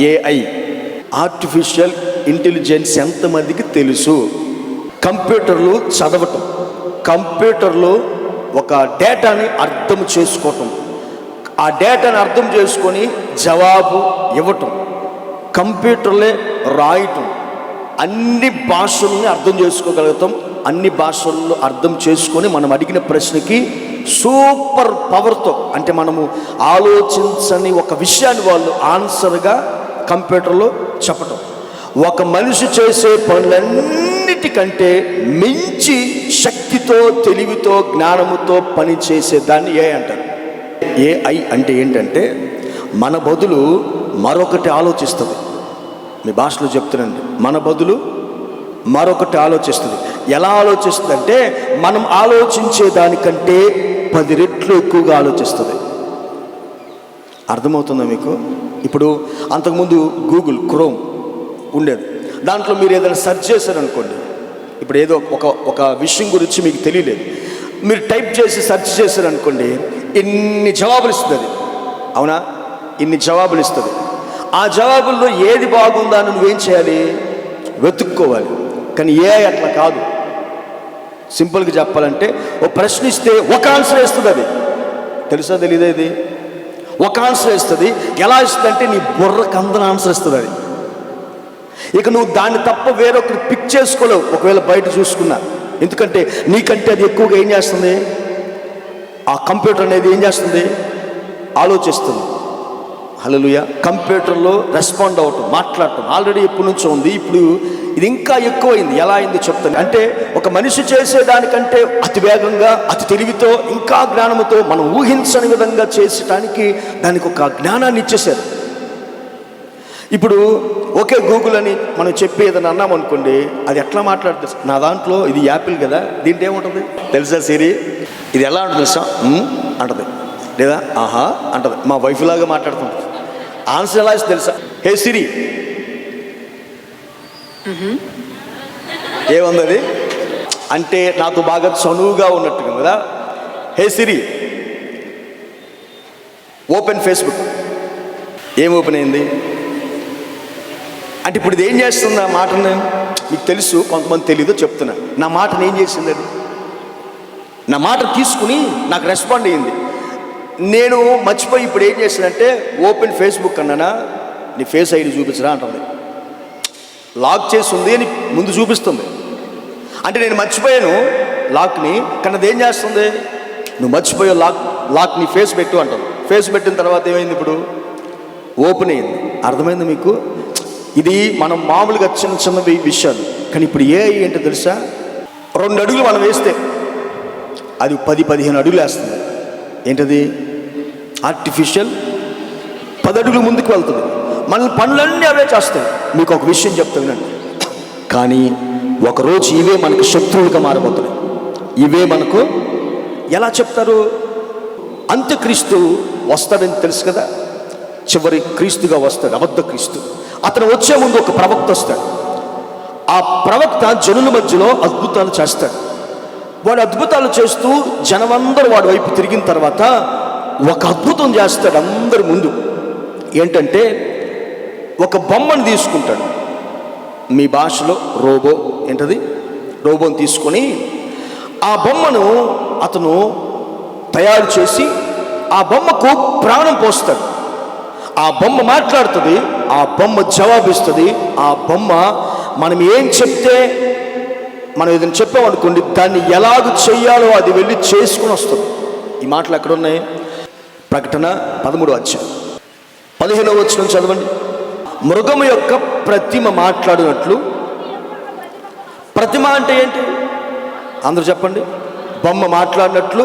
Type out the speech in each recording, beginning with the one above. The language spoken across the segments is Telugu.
ఏఐ, ఆర్టిఫిషియల్ ఇంటెలిజెన్స్ ఎంతమందికి తెలుసు? కంప్యూటర్లు చదవటం, కంప్యూటర్లో ఒక డేటాని అర్థం చేసుకోవటం, ఆ డేటాని అర్థం చేసుకొని జవాబు ఇవ్వటం, కంప్యూటర్లే రాయటం, అన్ని భాషల్ని అర్థం చేసుకోగలుగుతాం. అన్ని భాషల్లో అర్థం చేసుకొని మనం అడిగిన ప్రశ్నకి సూపర్ పవర్తో, అంటే మనము ఆలోచించని ఒక విషయాన్ని వాళ్ళు ఆన్సర్గా కంప్యూటర్లో చెప్పటం. ఒక మనిషి చేసే పనులన్నిటికంటే మించి శక్తితో, తెలివితో, జ్ఞానముతో పని చేసేదాన్ని ఏఐ అంటారు. ఏఐ అంటే ఏంటంటే మన బదులు మరొకటి ఆలోచిస్తుంది. మీ భాషలో చెప్తున్నాండి, మన బదులు మరొకటి ఆలోచిస్తుంది. ఎలా ఆలోచిస్తుంది అంటే మనం ఆలోచించే దానికంటే 10 రెట్లు ఎక్కువగా ఆలోచిస్తుంది. అర్థమవుతుందా మీకు? ఇప్పుడు అంతకుముందు గూగుల్ క్రోమ్ ఉండేది, దాంట్లో మీరు ఏదైనా సెర్చ్ చేశారనుకోండి, ఇప్పుడు ఏదో ఒక విషయం గురించి మీకు తెలియలేదు, మీరు టైప్ చేసి సెర్చ్ చేశారనుకోండి, ఇన్ని జవాబులు ఇస్తుంది అది. అవునా? ఇన్ని జవాబులు ఇస్తుంది. ఆ జవాబుల్లో ఏది బాగుందా అని నువ్వేం చేయాలి? వెతుక్కోవాలి. కానీ ఏఐ అట్లా కాదు. సింపుల్గా చెప్పాలంటే ఓ ప్రశ్న ఇస్తే ఒక ఆన్సర్ వేస్తుంది. అది తెలుసా తెలీదా? ఇది ఒక ఆన్సర్ వేస్తుంది. ఎలా ఇస్తుంది అంటే నీ బుర్రకు అందని ఆన్సర్ ఇస్తుంది అది. ఇక నువ్వు దాన్ని తప్ప వేరొకరు పిక్ చేసుకోలేవు ఒకవేళ బయట చూసుకున్నా. ఎందుకంటే నీకంటే అది ఎక్కువగా ఏం చేస్తుంది? ఆ కంప్యూటర్ అనేది ఏం చేస్తుంది? ఆలోచిస్తుంది. హల్లెలూయా. కంప్యూటర్లో రెస్పాండ్ అవ్వటం, మాట్లాడటం ఆల్రెడీ ఎప్పటి నుంచో ఉంది. ఇప్పుడు ఇది ఇంకా ఎక్కువైంది. ఎలా అయింది చెప్తాను. అంటే ఒక మనిషి చేసేదానికంటే అతి వేగంగా, అతి తెలివితో, ఇంకా జ్ఞానముతో, మనం ఊహించని విధంగా చేసడానికి దానికి ఒక జ్ఞానాన్ని ఇచ్చేశారు. ఇప్పుడు ఓకే గూగుల్ అని మనం చెప్పి ఏదైనా అన్నాం అనుకోండి, అది ఎట్లా మాట్లాడుతుంది? నా దాంట్లో ఇది యాపిల్ కదా, దీంట్లో ఏముంటుంది తెలుసా? సిరి ఇది ఎలా ఉంటుంది తెలుసా అంటది, లేదా ఆహా అంటది. మా వైఫ్ లాగా మాట్లాడుతుంది. ఆన్సర్ ఎలా ఇస్తుంది తెలుసా? హే సిరి, ఏముంది అది అంటే నాతో బాగా చనువుగా ఉన్నట్టుగా కదా. హే సిరి ఓపెన్ ఫేస్బుక్. ఏం ఓపెన్ అయింది అంటే ఇప్పుడు ఇది ఏం చేస్తుంది? ఆ మాటను మీకు తెలుసు, కొంతమంది తెలీదు, చెప్తున్నా. నా మాటను ఏం చేసింది? అది నా మాట తీసుకుని నాకు రెస్పాండ్ అయ్యింది. నేను మర్చిపోయి ఇప్పుడు ఏం చేసిందంటే ఓపెన్ ఫేస్బుక్ అన్నానా, నీ ఫేస్ ఐడి చూపించరా అంటుంది. లాక్ చేసి ఉంది అని ముందు చూపిస్తుంది. అంటే నేను మర్చిపోయాను లాక్ని, కానీ అది ఏం చేస్తుంది? నువ్వు మర్చిపోయే లాక్ నీ ఫేస్ పెట్టు అంటుంది. ఫేస్ పెట్టిన తర్వాత ఏమైంది? ఇప్పుడు ఓపెన్ అయింది. అర్థమైంది మీకు? ఇది మనం మామూలుగా చిన్న చిన్న విషయాలు, కానీ ఇప్పుడు ఏఐ ఏంటో తెలుసా? 2 అడుగులు మనం వేస్తే అది 10-15 అడుగులు వేస్తుంది. ఏంటది? ఆర్టిఫిషియల్ 10 అడుగులు ముందుకు వెళ్తుంది. మన పనులన్నీ అవే చేస్తాయి. మీకు ఒక విషయం చెప్తా వినండి. కానీ ఒకరోజు ఇవే మనకు శత్రువులుగా మారబోతున్నాయి. ఇవే మనకు ఎలా చెప్తారు? అంత్యక్రీస్తు వస్తాడని తెలుసు కదా, చివరి క్రీస్తుగా వస్తాడు, అబద్ధ క్రీస్తు. అతను వచ్చే ముందు ఒక ప్రవక్త వస్తాడు. ఆ ప్రవక్త జనుల మధ్యలో అద్భుతాలు చేస్తాడు. వాడు అద్భుతాలు చేస్తూ జనమందరూ వాడి వైపు తిరిగిన తర్వాత ఒక అద్భుతం చేస్తాడు అందరి ముందు. ఏంటంటే ఒక బొమ్మను తీసుకుంటాడు. మీ భాషలో రోబో, ఏంటది? రోబోని తీసుకొని ఆ బొమ్మను అతను తయారు చేసి ఆ బొమ్మకు ప్రాణం పోస్తాడు. ఆ బొమ్మ మాట్లాడుతుంది, ఆ బొమ్మ జవాబిస్తుంది. ఆ బొమ్మ మనం ఏం చెప్తే, మనం ఏదైనా చెప్పామనుకోండి, దాన్ని ఎలాగ చెయ్యాలో అది వెళ్ళి చేసుకుని వస్తుంది. ఈ మాటలు ఎక్కడ ఉన్నాయి? ప్రకటన 13వ అధ్యాయం 15వ వచనం చదవండి. మృగము యొక్క ప్రతిమ మాట్లాడినట్లు. ప్రతిమ అంటే ఏంటి? అందరూ చెప్పండి. బొమ్మ మాట్లాడినట్లు.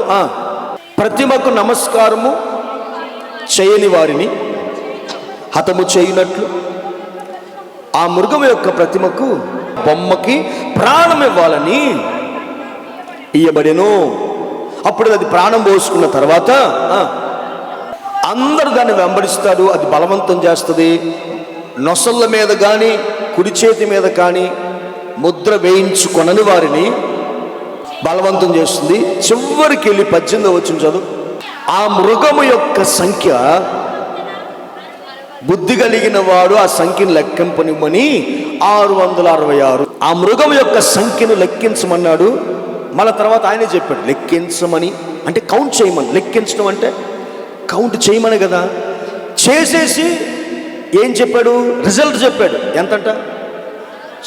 ప్రతిమకు నమస్కారము చేయని వారిని హతము చేయనట్లు ఆ మృగము యొక్క ప్రతిమకు, బొమ్మకి ప్రాణం ఇవ్వాలని ఇయ్యబడెను. అప్పుడు అది ప్రాణం పోసుకున్న తర్వాత అందరూ దాన్ని వెంబడిస్తారు. అది బలవంతం చేస్తుంది. నొసళ్ళ మీద కానీ కుడి చేతి మీద కానీ ముద్ర వేయించుకొనని వారిని బలవంతం చేస్తుంది. చివరికి వెళ్ళి 18వ వచనం చదువు. ఆ మృగము యొక్క సంఖ్య బుద్ధి కలిగిన వాడు ఆ సంఖ్యను లెక్కింపనిమ్మని 666. ఆ మృగం యొక్క సంఖ్యను లెక్కించమన్నాడు. మళ్ళీ తర్వాత ఆయనే చెప్పాడు లెక్కించమని, అంటే కౌంట్ చేయమని. లెక్కించడం అంటే కౌంట్ చేయమని కదా. చేసేసి ఏం చెప్పాడు? రిజల్ట్ చెప్పాడు. ఎంతంట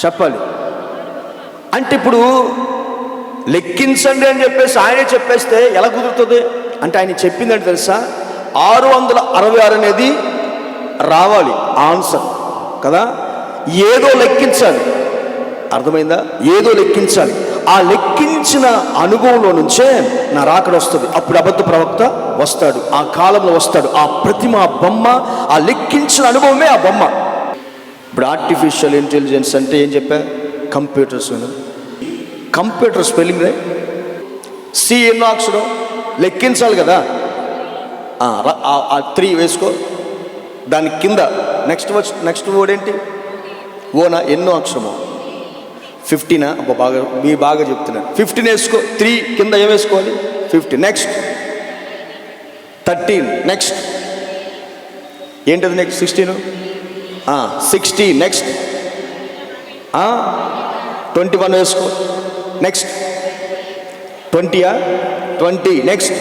చెప్పాలి. అంటే ఇప్పుడు లెక్కించండి అని చెప్పేసి ఆయనే చెప్పేస్తే ఎలా కుదురుతుంది? అంటే ఆయన చెప్పిందంటే తెలుసా, 666 అనేది రావాలి ఆన్సర్ కదా. ఏదో లెక్కించాలి, అర్థమైందా? ఏదో లెక్కించాలి. ఆ లెక్కించిన అనుభవంలో నుంచే నా రాకడ వస్తుంది. అప్పుడు అబద్ధ ప్రవక్త వస్తాడు, ఆ కాలంలో వస్తాడు. ఆ ప్రతిమ, ఆ బొమ్మ, ఆ లెక్కించిన అనుభవమే ఆ బొమ్మ. ఇప్పుడు ఆర్టిఫిషియల్ ఇంటెలిజెన్స్ అంటే ఏం చెప్పా? కంప్యూటర్స్. కంప్యూటర్ స్పెల్లింగ్ రే సి ఎన్నో అక్షరం లెక్కించాలి కదా. 3 వేసుకో, దాని కింద నెక్స్ట్ వర్డ్ ఏంటి? ఓనా? ఎన్నో అక్షరమో? 15. బాగా మీరు బాగా చెప్తున్నారు. 15 వేసుకో. 3 కింద ఏం వేసుకోవాలి? 15. నెక్స్ట్ 13. నెక్స్ట్ ఏంటది? నెక్స్ట్ 16. 60. నెక్స్ట్ 21 వేసుకో. నెక్స్ట్ 20. నెక్స్ట్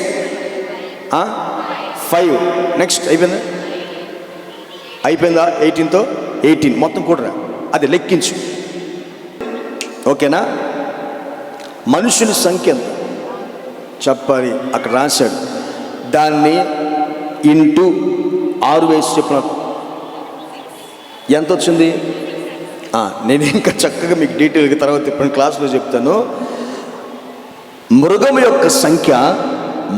5. నెక్స్ట్ అయిపోయిందా? 18తో 18 మొత్తం కూడా అది లెక్కించు. ఓకేనా? మనుషుల సంఖ్య ఎంత చెప్పాలి, అక్కడ రాశాడు. దాన్ని ఇంటూ 6 వేసి చెప్పిన ఎంత వచ్చింది? నేను ఇంకా చక్కగా మీకు డీటెయిల్గా తర్వాత ఇప్పుడు క్లాసులో చెప్తాను. మృగం యొక్క సంఖ్య,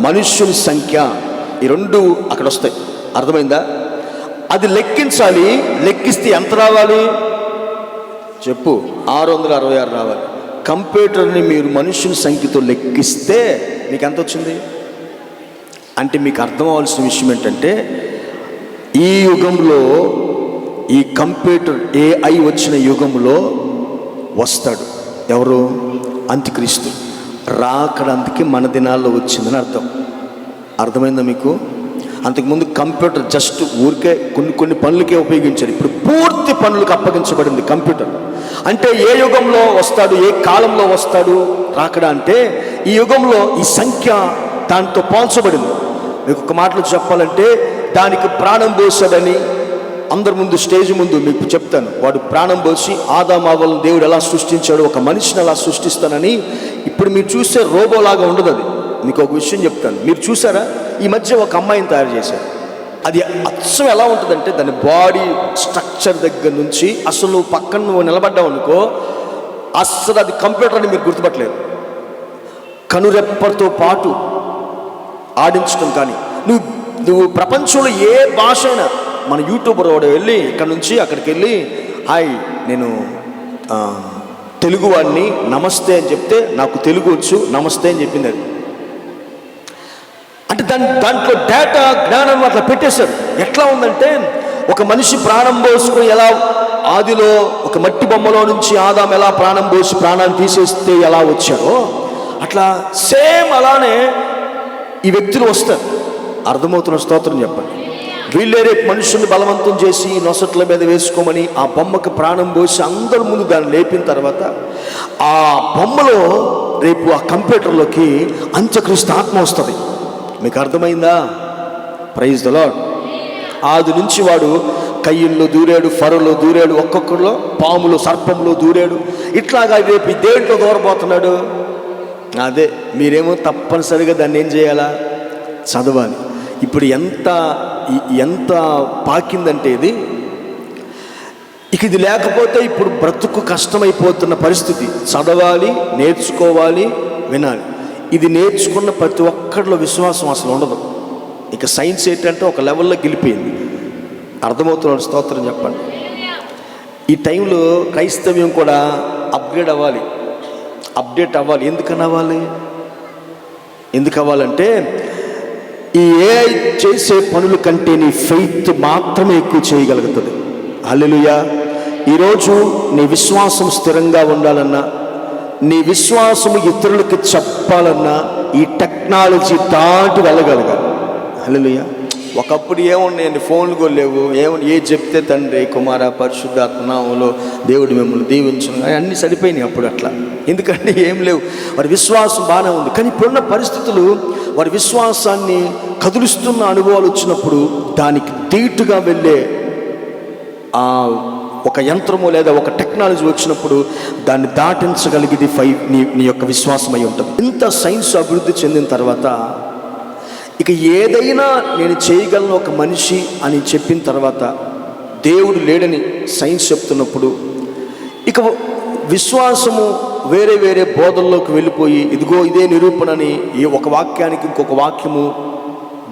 మనుష్యుని సంఖ్య, ఈ 2 అక్కడ వస్తాయి. అర్థమైందా? అది లెక్కించాలి. లెక్కిస్తే ఎంత రావాలి చెప్పు? 666 రావాలి. కంప్యూటర్ని మీరు మనుష్యుని సంఖ్యతో లెక్కిస్తే మీకు ఎంత వచ్చింది? అంటే మీకు అర్థం అవ్వాల్సిన విషయం ఏంటంటే, ఈ యుగంలో, ఈ కంప్యూటర్ AI వచ్చిన యుగంలో వస్తాడు ఎవరు? అంత్యక్రీస్తు. రాకడానికి మన దినాల్లో వచ్చిందని అర్థం. అర్థమైందా మీకు? అంతకుముందు కంప్యూటర్ జస్ట్ ఊరికే కొన్ని పనులకే ఉపయోగించారు. ఇప్పుడు పూర్తి పనులకు అప్పగించబడింది కంప్యూటర్. అంటే ఏ యుగంలో వస్తాడు, ఏ కాలంలో వస్తాడు రాకడ అంటే, ఈ యుగంలో ఈ సంఖ్య దాంతో పోల్చబడింది. మీకు ఒక మాటలో చెప్పాలంటే, దానికి ప్రాణం పోసాడని అందరి ముందు, స్టేజ్ ముందు మీకు చెప్తాను. వాడు ప్రాణం పోసి ఆదామావలను దేవుడు ఎలా సృష్టించాడు, ఒక మనిషిని ఎలా సృష్టిస్తానని. ఇప్పుడు మీరు చూసే రోబోలాగా ఉండదు అది. మీకు ఒక విషయం చెప్తాను. మీరు చూసారా, ఈ మధ్య ఒక అమ్మాయిని తయారు చేశారు. అది అచ్చం ఎలా ఉంటుందంటే, దాని బాడీ స్ట్రక్చర్ దగ్గర నుంచి అసలు నువ్వు పక్కన నువ్వు నిలబడ్డావు అనుకో, అస్సలు అది కంప్యూటర్ అని మీరు గుర్తుపట్టలేదు. కనురెప్పతో పాటు ఆడించడం. కానీ నువ్వు ప్రపంచంలో ఏ భాష అయినా, మన యూట్యూబర్ వాడు వెళ్ళి ఇక్కడ నుంచి అక్కడికి వెళ్ళి, హాయ్ నేను తెలుగు వాడిని, నమస్తే అని చెప్తే నాకు తెలుగు వచ్చు, నమస్తే అని చెప్పింది. అది అంటే దాంట్లో డేటా, జ్ఞానం అట్లా పెట్టేశారు. ఎట్లా ఉందంటే, ఒక మనిషి ప్రాణం పోసుకొని ఎలా ఆదిలో ఒక మట్టి బొమ్మలో నుంచి ఆదాం ఎలా ప్రాణం పోసి ప్రాణాన్ని తీసేస్తే ఎలా వచ్చారో, అట్లా సేమ్ అలానే ఈ వ్యక్తులు వస్తారు. అర్థమవుతున్న స్తోత్రం చెప్పండి. వీళ్ళే రేపు మనుషుల్ని బలవంతం చేసి నొసట్ల మీద వేసుకోమని ఆ బొమ్మకు ప్రాణం పోసి అందరి ముందు దాన్ని లేపిన తర్వాత, ఆ బొమ్మలో రేపు ఆ కంప్యూటర్లోకి అంత్యక్రీస్తు ఆత్మ వస్తుంది. మీకు అర్థమైందా? Praise the Lord. ఆది నుంచి వాడు కయ్యిల్లో దూరాడు, ఫరోలో దూరాడు, ఒక్కొక్కరిలో పాములు, సర్పంలో దూరాడు. ఇట్లాగా రేపు దేంట్లో దూరబోతున్నాడు? అదే మీరేమో తప్పనిసరిగా దాన్ని ఏం చేయాలా? చదవాలి. ఇప్పుడు ఎంత పాకిందంటే ఇది, ఇక ఇది లేకపోతే ఇప్పుడు బ్రతుకు కష్టమైపోతున్న పరిస్థితి. చదవాలి, నేర్చుకోవాలి, వినాలి. ఇది నేర్చుకున్న ప్రతి ఒక్కరిలో విశ్వాసం అసలు ఉండదు. ఇక సైన్స్ ఏంటంటే ఒక లెవెల్లో గెలిపోయింది. అర్థమవుతున్నాడు? స్తోత్రం చెప్పండి. ఈ టైంలో క్రైస్తవ్యం కూడా అప్డేట్ అవ్వాలి. ఎందుకు అవ్వాలంటే, ఈ AI చేసే పనుల కంటే నీ ఫెయిత్ మాత్రమే ఎక్కువ చేయగలుగుతుంది. హల్లెలూయా. ఈరోజు నీ విశ్వాసం స్థిరంగా ఉండాలన్నా, నీ విశ్వాసము ఇతరులకు చెప్పాలన్నా, ఈ టెక్నాలజీ దాటి వెళ్ళగలగాలి. హల్లెలూయా. ఒకప్పుడు ఏమున్నాయండి, ఫోన్లు కూడా లేవు. ఏది చెప్తే తండ్రి కుమార పరిశుద్ధాత్మ నామములో దేవుడు మిమ్మల్ని దీవించును అన్నీ సరిపోయినాయి అప్పుడు. అట్లా ఎందుకంటే ఏం లేవు. వారి విశ్వాసం బాగానే ఉంది. కానీ ఇప్పుడున్న పరిస్థితులు వారి విశ్వాసాన్ని కదులుస్తున్న అనుభవాలు వచ్చినప్పుడు దానికి ధీటుగా వెళ్ళే ఒక యంత్రము లేదా ఒక టెక్నాలజీ వచ్చినప్పుడు దాన్ని దాటించగలిగేది నీ యొక్క విశ్వాసమై ఉంటుంది. ఇంత సైన్స్ అభివృద్ధి చెందిన తర్వాత ఇక ఏదైనా నేను చేయగలను ఒక మనిషి అని చెప్పిన తర్వాత దేవుడు లేడని సైన్స్ చెప్తున్నప్పుడు ఇక విశ్వాసము వేరే వేరే బోధల్లోకి వెళ్ళిపోయి ఇదిగో ఇదే నిరూపణని ఈ ఒక వాక్యానికి ఇంకొక వాక్యము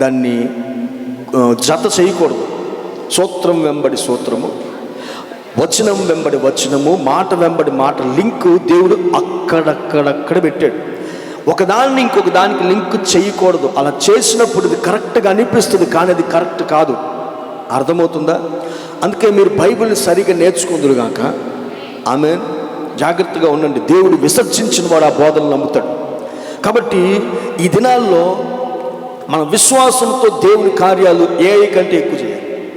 దాన్ని జత చేయకూడదు. సూత్రం వెంబడి సూత్రము, వచనం వెంబడి వచనము, మాట వెంబడి మాట లింకు దేవుడు అక్కడక్కడక్కడ పెట్టాడు. ఒకదాన్ని ఇంకొక దానికి లింక్ చేయకూడదు. అలా చేసినప్పుడు ఇది కరెక్ట్గా అనిపిస్తుంది, కానీ అది కరెక్ట్ కాదు. అర్థమవుతుందా? అందుకే మీరు బైబిల్ని సరిగా నేర్చుకుందురుగాక. ఆమేన్. జాగ్రత్తగా ఉండండి. దేవుడు విసర్జించిన వాడు ఆ బోధనలు నమ్ముతాడు. కాబట్టి ఈ దినాల్లో మన విశ్వాసంతో దేవుని కార్యాలు ఏ కంటే ఎక్కువ చేయాలి.